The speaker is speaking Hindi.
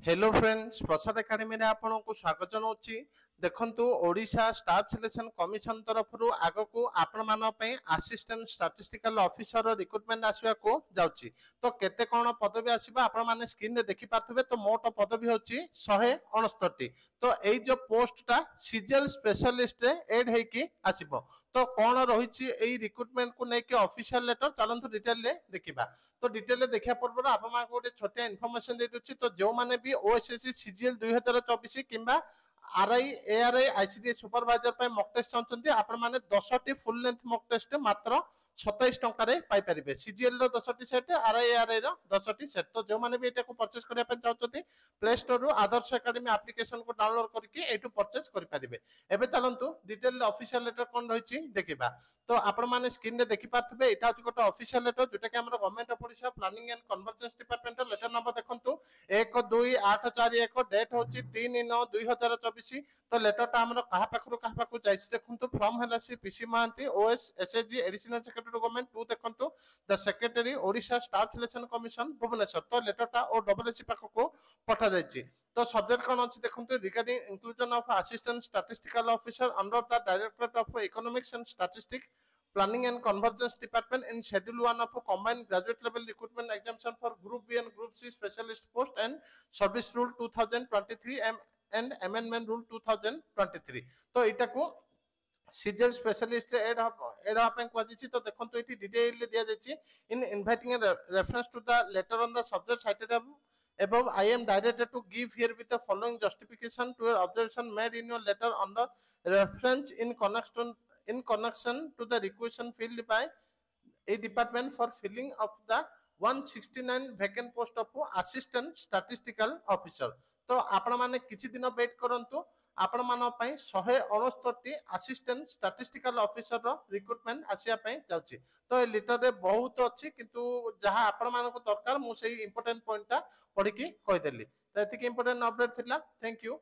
हेलो फ्रेंड्स प्रसाद एकेडमी रे आपन को स्वागत जनाऊँगी। देखंतु ओडिशा स्टाफ सिलेक्शन कमिशन तरफ आग को आपण मान असिस्टेंट स्टैटिस्टिकल ऑफिसर रिक्रुटमेंट आसवा को जाउची। तो केते कोन पदवी आसीबा आपण माने स्क्रीन रे देखि पाथबे। तो मोट पदवी होची 169। तो एई जो पोस्टटा सीजीएल स्पेशलिस्ट रे एड हेकी आसीबो। तो कोन रहिची एई रिक्रुटमेंट को नेकी ऑफिशियल लेटर चलंतु डिटेल ले देखिबा। तो डिटेल ले देखिया पूर्व आपण मान को छोटे इन्फॉर्मेशन दे दोची। तो जो माने भी ओएसएससी सीजीएल 2024 किंबा आरआई एआरआई आईसीडीएस सुपरवाइजर पे मॉक टेस्ट चाहते आपण माने 10 टी फुल लेंथ मॉक टेस्ट मात्र 27 टंका रे पाई परिबे। सीजीएल रो 10 टी सेट आरआई एआरआई रो 10 टी सेट। तो जो माने भी एटा को परचेस करिया पे चाहते प्ले स्टोर रो आदर्श एकेडमी एप्लीकेशन को डाउनलोड करके एटू परचेस करि परिबे। एबे चलंतु डिटेल ऑफिशियल लेटर कोन रहिची देखिबा। तो आपण माने स्क्रीन रे देखि पाथबे एटा होची गोटे ऑफिशियल लेटर जोटा कि हमर government of Odisha planning and convergence department letter number देखंतु 12841 डेट होची 3/9/2024। तो लेटर टा हमर कहा पाखरु जाइछ देखंतु फ्रॉम हेलासी PC Mohanty OAS SAG additional secretary government to देखंतु the secretary Odisha staff selection commission Bhubaneswar. तो लेटर टा ओ डबल एससी पाखको पठा जाइछि। तो सब्जेक्ट कोन अछि देखंतु regarding inclusion of assistant statistical officer under the directorate of economics and statistics Planning and Convergence Department in Schedule 1 of a combined graduate level recruitment exemption for Group B and Group C specialist post and Service Rule 2023 and Amendment Rule 2023। तो इटा को सीजीएल स्पेशलिस्ट एड हापें क्वाजिछि। तो देखंतु एठी डिटेल दिया जाछि in inviting reference to the letter on the subject cited above I am directed to give here with the following justification to your observation made in your letter under reference in connection to the requisition filled by a department for filling of the 169 vacant post of assistant statistical officer। तो आपण माने किछि दिन वेट करंतु आपण मान पई 169 असिस्टेंट स्टैटिस्टिकल ऑफिसर रो रिक्रुटमेंट आसिया पई जाउची। तो ए लेटर रे बहुत अछि किंतु जहां आपण मान को दरकार मु सेही इंपोर्टेंट पॉइंट ता पढी की कहि देली। तो एतिक इंपोर्टेंट अपडेट थिला। Thank you.